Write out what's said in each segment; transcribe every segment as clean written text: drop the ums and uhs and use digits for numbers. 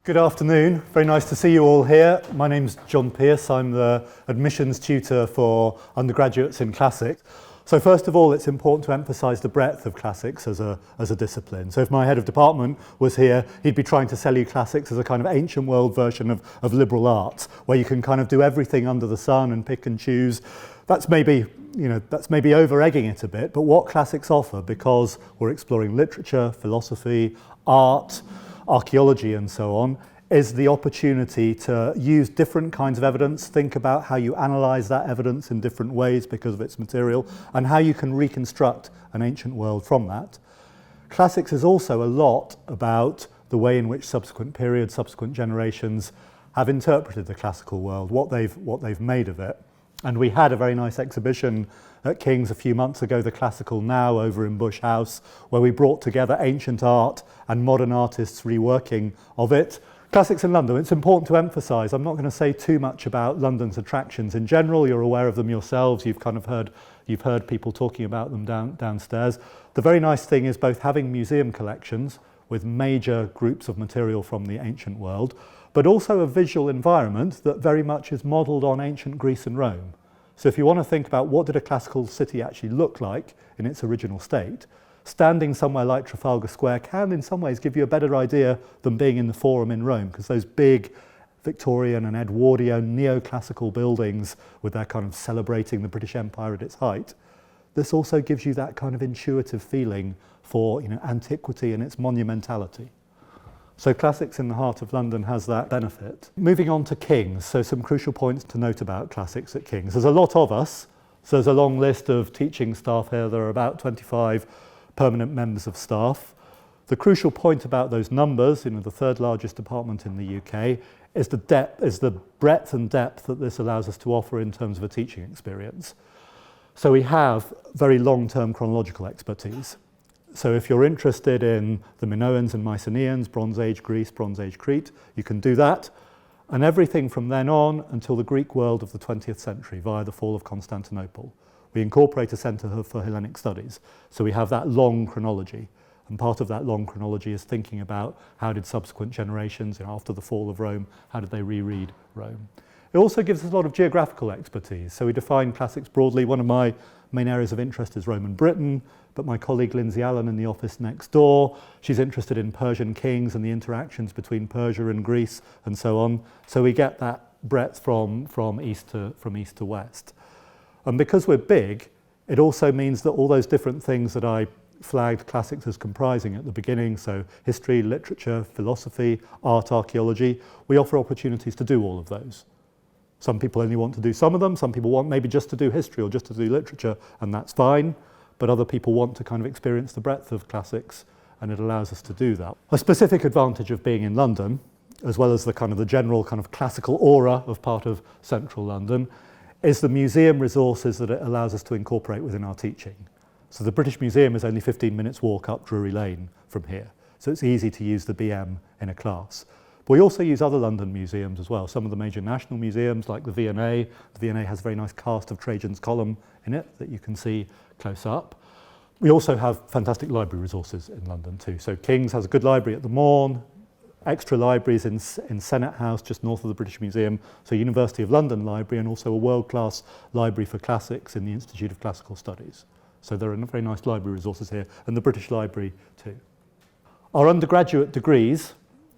Good afternoon, very nice to see you all here. My name's John Pearce, I'm the admissions tutor for undergraduates in classics. So first of all, it's important to emphasise the breadth of classics as a discipline. So if my head of department was here, he'd be trying to sell you classics as a kind of ancient world version of liberal arts, where you can kind of do everything under the sun and pick and choose. That's maybe over-egging it a bit, but what classics offer, because we're exploring literature, philosophy, art, archaeology and so on, is the opportunity to use different kinds of evidence, think about how you analyse that evidence in different ways because of its material, and how you can reconstruct an ancient world from that. Classics is also a lot about the way in which subsequent periods, subsequent generations have interpreted the classical world, what they've made of it. And we had a very nice exhibition at King's a few months ago, The Classical Now, over in Bush House, where we brought together ancient art and modern artists' reworking of it. Classics in London, it's important to emphasise, I'm not going to say too much about London's attractions in general, you're aware of them yourselves, you've heard people talking about them downstairs. The very nice thing is both having museum collections with major groups of material from the ancient world, but also a visual environment that very much is modelled on ancient Greece and Rome. So if you want to think about what did a classical city actually look like in its original state, standing somewhere like Trafalgar Square can in some ways give you a better idea than being in the Forum in Rome, because those big Victorian and Edwardian neoclassical buildings with their kind of celebrating the British Empire at its height, this also gives you that kind of intuitive feeling for antiquity and its monumentality. So classics in the heart of London has that benefit. Moving on to King's, so some crucial points to note about classics at King's. There's a lot of us, so there's a long list of teaching staff here. There are about 25 permanent members of staff. The crucial point about those numbers, the third largest department in the UK, is the breadth and depth that this allows us to offer in terms of a teaching experience. So we have very long-term chronological expertise. So if you're interested in the Minoans and Mycenaeans, Bronze Age Greece, Bronze Age Crete, you can do that. And everything from then on until the Greek world of the 20th century via the fall of Constantinople. We incorporate a centre for Hellenic studies. So we have that long chronology. And part of that long chronology is thinking about how did subsequent generations, after the fall of Rome, how did they reread Rome? It also gives us a lot of geographical expertise. So we define classics broadly. One of my main areas of interest is Roman Britain, but my colleague Lindsay Allen in the office next door, she's interested in Persian kings and the interactions between Persia and Greece and so on. So we get that breadth from east to west. And because we're big, it also means that all those different things that I flagged classics as comprising at the beginning, so history, literature, philosophy, art, archaeology, we offer opportunities to do all of those. Some people only want to do some of them, some people want maybe just to do history or just to do literature, and that's fine, but other people want to kind of experience the breadth of classics, and it allows us to do that. A specific advantage of being in London, as well as the general kind of classical aura of part of central London, is the museum resources that it allows us to incorporate within our teaching. So the British Museum is only 15 minutes walk up Drury Lane from here, so it's easy to use the BM in a class. But we also use other London museums as well, some of the major national museums like the V&A. The V&A has a very nice cast of Trajan's Column in it that you can see close up. We also have fantastic library resources in London too. So King's has a good library at the Morn, extra libraries in Senate House just north of the British Museum, so University of London Library, and also a world-class library for classics in the Institute of Classical Studies. So there are very nice library resources here, and the British Library too. Our undergraduate degrees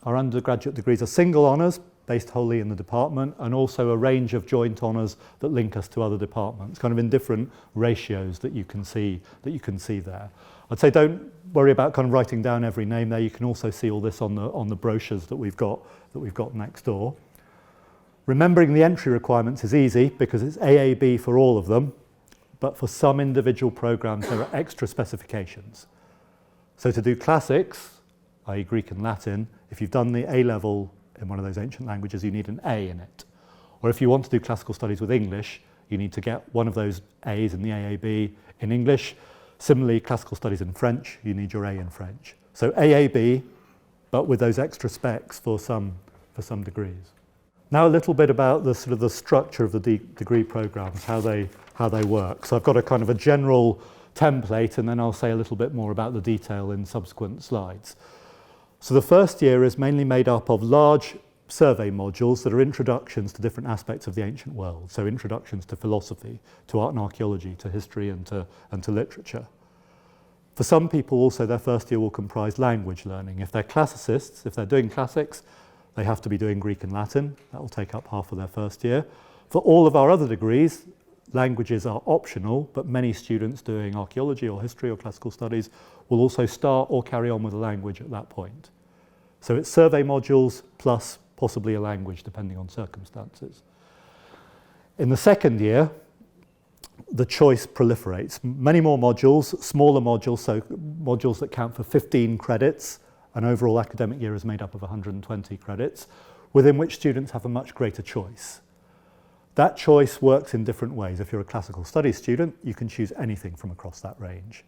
are single honours based wholly in the department, and also a range of joint honours that link us to other departments, kind of in different ratios that you can see there. I'd say don't worry about kind of writing down every name there. You can also see all this on the brochures that we've got next door. Remembering the entry requirements is easy because it's AAB for all of them, but for some individual programs there are extra specifications. So to do classics, i.e. Greek and Latin, if you've done the A level in one of those ancient languages, you need an A in it. Or if you want to do classical studies with English, you need to get one of those A's in the AAB in English. Similarly, classical studies in French, you need your A in French. So AAB, but with those extra specs for some degrees. Now a little bit about the sort of the structure of the degree programs, how they work. So I've got a kind of a general template, and then I'll say a little bit more about the detail in subsequent slides. So the first year is mainly made up of large survey modules that are introductions to different aspects of the ancient world. So introductions to philosophy, to art and archaeology, to history and to literature. For some people also their first year will comprise language learning. If they're classicists, if they're doing classics, they have to be doing Greek and Latin. That will take up half of their first year. For all of our other degrees, languages are optional, but many students doing archaeology or history or classical studies will also start or carry on with a language at that point. So it's survey modules plus possibly a language, depending on circumstances. In the second year, the choice proliferates. Many more modules, smaller modules, so modules that count for 15 credits. An overall academic year is made up of 120 credits, within which students have a much greater choice. That choice works in different ways. If you're a classical studies student, you can choose anything from across that range.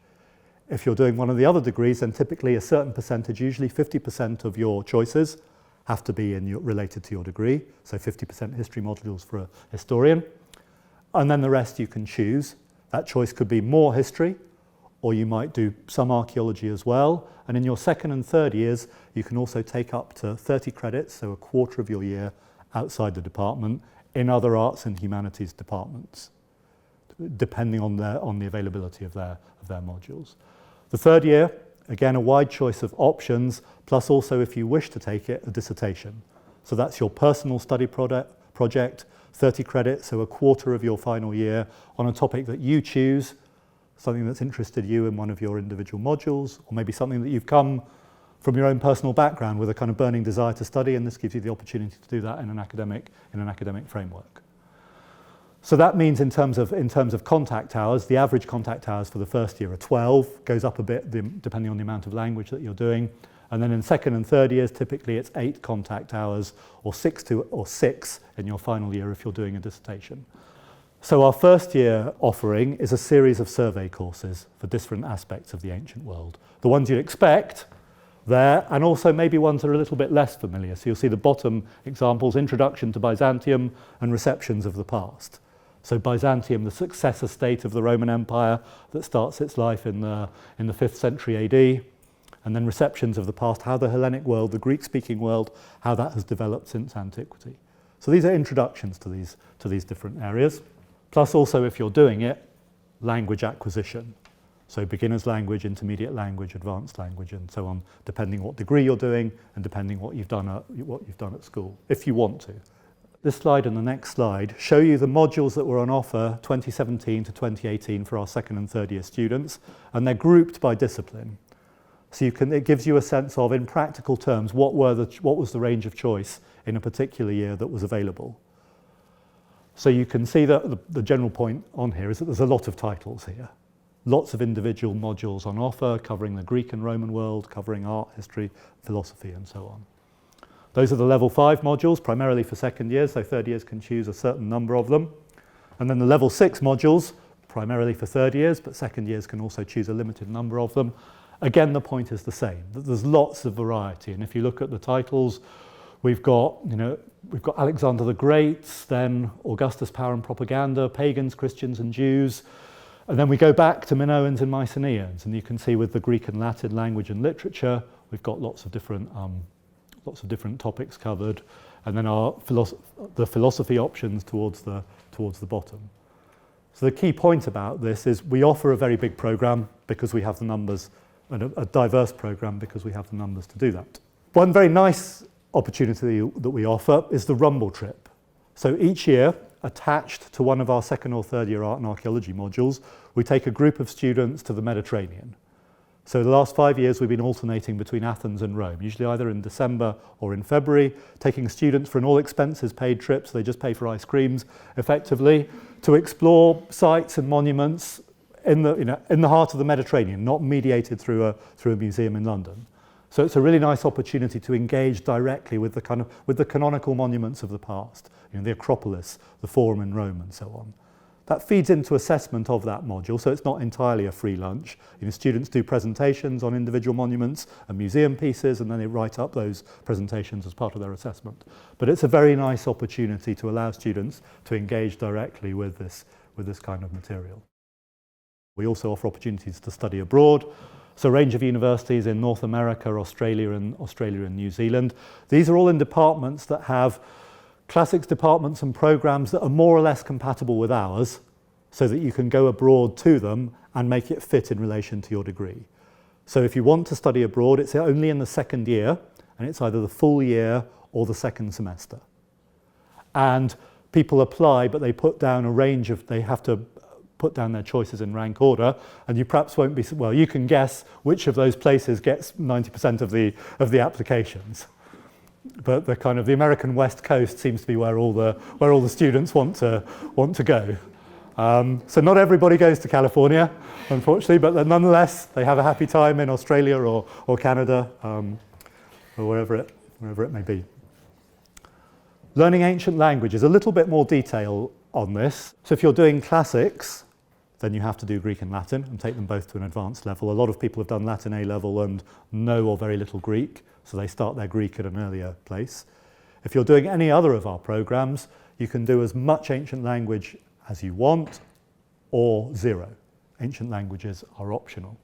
If you're doing one of the other degrees, then typically a certain percentage, usually 50% of your choices, have to be related to your degree. So 50% history modules for a historian. And then the rest you can choose. That choice could be more history, or you might do some archaeology as well. And in your second and third years, you can also take up to 30 credits, so a quarter of your year outside the department, in other arts and humanities departments, depending on the availability of their modules. The third year, again, a wide choice of options, plus also, if you wish to take it, a dissertation. So that's your personal study project, 30 credits, so a quarter of your final year on a topic that you choose, something that's interested you in one of your individual modules, or maybe something that you've come from your own personal background with a kind of burning desire to study, and this gives you the opportunity to do that in an academic framework. So that means in terms of contact hours, the average contact hours for the first year are 12, goes up a bit depending on the amount of language that you're doing. And then in second and third years, typically it's 8 contact hours or 6 in your final year if you're doing a dissertation. So our first year offering is a series of survey courses for different aspects of the ancient world. The ones you'd expect there, and also maybe ones that are a little bit less familiar. So you'll see the bottom examples, Introduction to Byzantium and Receptions of the Past. So Byzantium, the successor state of the Roman Empire that starts its life in the 5th century AD, and then Receptions of the Past, how the Hellenic world, the Greek-speaking world, how that has developed since antiquity. So these are introductions to these different areas. Plus also, if you're doing it, language acquisition. So beginner's language, intermediate language, advanced language, and so on, depending what degree you're doing and depending what you've done at school, if you want to. This slide and the next slide show you the modules that were on offer 2017 to 2018 for our second and third year students, and they're grouped by discipline. So it gives you a sense of, in practical terms, what was the range of choice in a particular year that was available. So you can see that the general point on here is that there's a lot of titles here. Lots of individual modules on offer, covering the Greek and Roman world, covering art, history, philosophy, and so on. Those are the level 5 modules, primarily for second years, so third years can choose a certain number of them. And then the level 6 modules, primarily for third years, but second years can also choose a limited number of them. Again, the point is the same, that there's lots of variety. And if you look at the titles, we've got Alexander the Great, then Augustus' Power and Propaganda, Pagans, Christians and Jews. And then we go back to Minoans and Mycenaeans, and you can see with the Greek and Latin language and literature, we've got lots of different topics covered, and then the philosophy options towards the bottom. So the key point about this is we offer a very big program because we have the numbers, and a diverse program because we have the numbers to do that. One very nice opportunity that we offer is the Rumble Trip. So each year, attached to one of our second or third year art and archaeology modules, we take a group of students to the Mediterranean. So the last 5 years we've been alternating between Athens and Rome, usually either in December or in February, taking students for an all expenses paid trip, so they just pay for ice creams effectively, to explore sites and monuments in the heart of the Mediterranean, not mediated through a museum in London. So it's a really nice opportunity to engage directly with the canonical monuments of the past, the Acropolis, the Forum in Rome, and so on. That feeds into assessment of that module, so it's not entirely a free lunch. Students do presentations on individual monuments and museum pieces, and then they write up those presentations as part of their assessment. But it's a very nice opportunity to allow students to engage directly with this kind of material. We also offer opportunities to study abroad. So a range of universities in North America, Australia and New Zealand. These are all in departments that have classics departments and programs that are more or less compatible with ours, so that you can go abroad to them and make it fit in relation to your degree. So if you want to study abroad, it's only in the second year, and it's either the full year or the second semester. And people apply, but they put down a range of, they have to put down their choices in rank order, and you perhaps won't be, well, you can guess which of those places gets 90% of the applications. But the kind of the American West Coast seems to be where all the students want to go. So not everybody goes to California, unfortunately, but nonetheless they have a happy time in Australia or Canada, or wherever it may be. Learning ancient languages, a little bit more detail on this. So if you're doing classics, then you have to do Greek and Latin and take them both to an advanced level. A lot of people have done Latin A level and no or very little Greek, so they start their Greek at an earlier place. If you're doing any other of our programs, you can do as much ancient language as you want, or zero. Ancient languages are optional.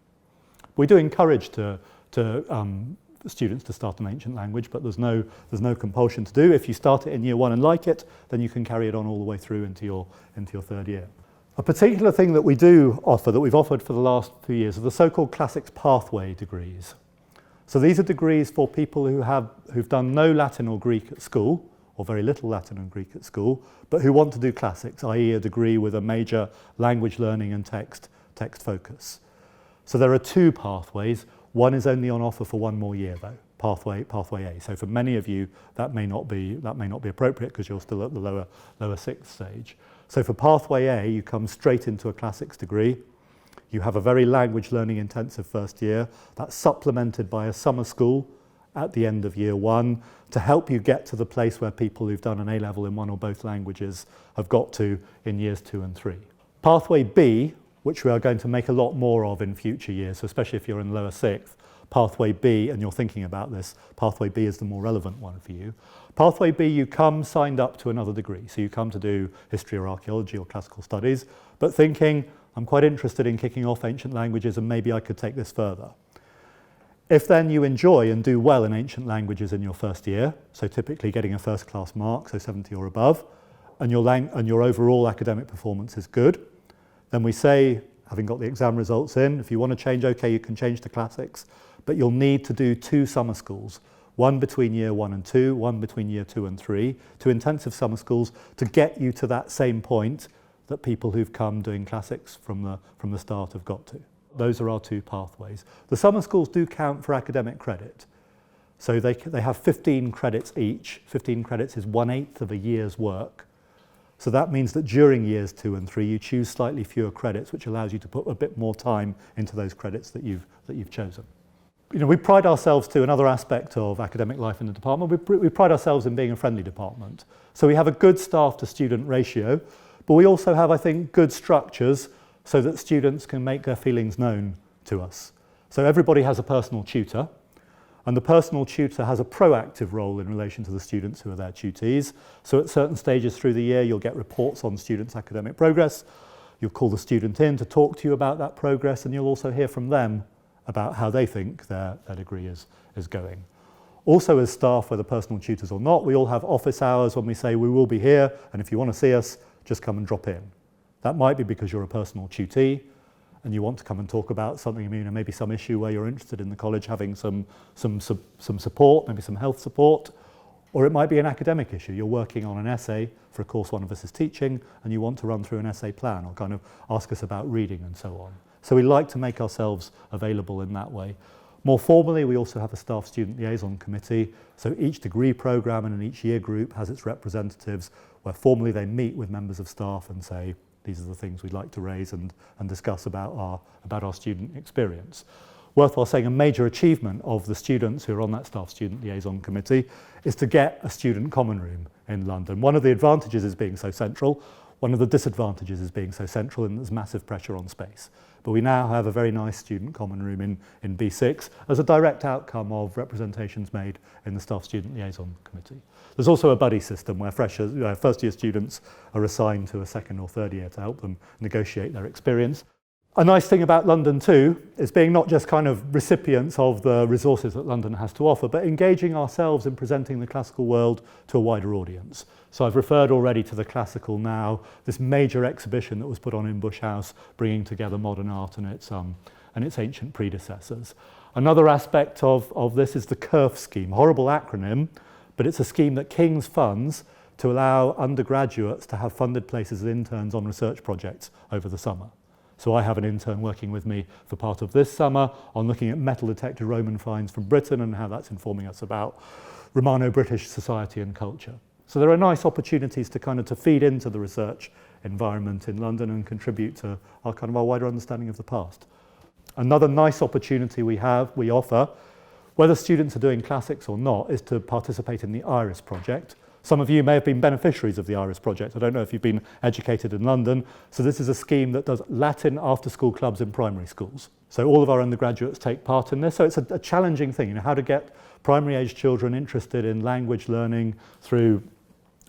We do encourage students to start an ancient language, but there's no compulsion to do. If you start it in year one and like it, then you can carry it on all the way through into your third year. A particular thing that we do offer, that we've offered for the last few years, are the so-called classics pathway degrees. So these are degrees for people who've done no Latin or Greek at school, or very little Latin and Greek at school, but who want to do classics, i.e. a degree with a major language learning and text focus. So there are two pathways. One is only on offer for one more year though, pathway A. So for many of you, that may not be appropriate because you're still at the lower sixth stage. So for pathway A, you come straight into a classics degree. You have a very language learning intensive first year. That's supplemented by a summer school at the end of year one to help you get to the place where people who've done an A level in one or both languages have got to in years 2 and 3. Pathway B, which we are going to make a lot more of in future years, so especially if you're in lower sixth, Pathway B, and you're thinking about this, Pathway B is the more relevant one for you. Pathway B, you come signed up to another degree. So you come to do history or archaeology or classical studies, but thinking, I'm quite interested in kicking off ancient languages and maybe I could take this further. If then you enjoy and do well in ancient languages in your first year, so typically getting a first class mark, so 70 or above, and your overall academic performance is good, then we say, having got the exam results in, if you want to change, okay, you can change to classics, but you'll need to do 2 summer schools, one between year 1 and 2, one between year 2 and 3, 2 intensive summer schools to get you to that same point that people who've come doing classics from the start have got to. Those are our 2 pathways. The summer schools do count for academic credit. So they have 15 credits each. 15 credits is 1/8 of a year's work. So that means that during years 2 and 3, you choose slightly fewer credits, which allows you to put a bit more time into those credits that you've chosen. You know, we pride ourselves to another aspect of academic life in the department. We pride ourselves in being a friendly department. So we have a good staff to student ratio, but we also have, I think, good structures so that students can make their feelings known to us. So everybody has a personal tutor, and the personal tutor has a proactive role in relation to the students who are their tutees. So at certain stages through the year, you'll get reports on students' academic progress. You'll call the student in to talk to you about that progress, and you'll also hear from them about how they think their degree is going. Also as staff, whether personal tutors or not, we all have office hours when we say we will be here, and if you want to see us, just come and drop in. That might be because you're a personal tutee and you want to come and talk about something, you know, maybe some issue where you're interested in the college having some support, maybe some health support, or it might be an academic issue. You're working on an essay for a course one of us is teaching and you want to run through an essay plan or kind of ask us about reading and so on. So we like to make ourselves available in that way. More formally, we also have a staff student liaison committee. So each degree programme and each year group has its representatives where formally they meet with members of staff and say, these are the things we'd like to raise and discuss about our student experience. Worthwhile saying a major achievement of the students who are on that staff student liaison committee is to get a student common room in London. One of the advantages is being so central. One of the disadvantages is being so central and there's massive pressure on space. But we now have a very nice student common room in B6 as a direct outcome of representations made in the staff student liaison committee. There's also a buddy system where first year students are assigned to a second or third year to help them negotiate their experience. A nice thing about London too is being not just kind of recipients of the resources that London has to offer, but engaging ourselves in presenting the classical world to a wider audience. So I've referred already to the Classical Now, this major exhibition that was put on in Bush House, bringing together modern art and its ancient predecessors. Another aspect of this is the CURF scheme, horrible acronym, but it's a scheme that King's funds to allow undergraduates to have funded places as interns on research projects over the summer. So I have an intern working with me for part of this summer on looking at metal detected Roman finds from Britain and how that's informing us about Romano-British society and culture. So there are nice opportunities to feed into the research environment in London and contribute to our wider understanding of the past. Another nice opportunity we offer, whether students are doing classics or not, is to participate in the IRIS project. Some of you may have been beneficiaries of the IRIS project. I don't know if you've been educated in London. So this is a scheme that does Latin after-school clubs in primary schools. So all of our undergraduates take part in this. So it's a challenging thing, how to get primary-age children interested in language learning through,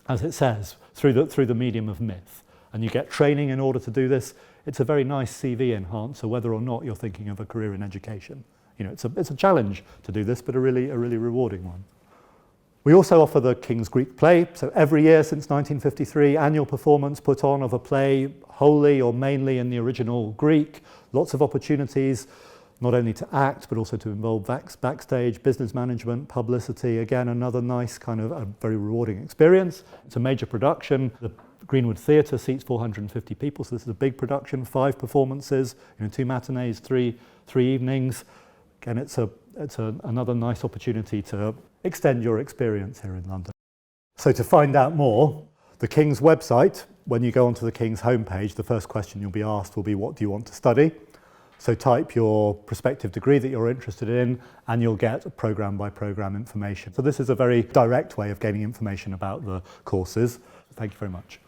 as it says, through the medium of myth. And you get training in order to do this. It's a very nice CV enhancer, whether or not you're thinking of a career in education. It's a challenge to do this, but a really rewarding one. We also offer the King's Greek play. So every year since 1953, annual performance put on of a play wholly or mainly in the original Greek. Lots of opportunities, not only to act, but also to involve backstage, business management, publicity. Again, another nice a very rewarding experience. It's a major production. The Greenwood Theatre seats 450 people, so this is a big production, 5 performances, 2 matinees, three evenings. Again, it's another nice opportunity to extend your experience here in London. So to find out more, the King's website, when you go onto the King's homepage, the first question you'll be asked will be, what do you want to study? So type your prospective degree that you're interested in, and you'll get program by program information. So this is a very direct way of gaining information about the courses. Thank you very much.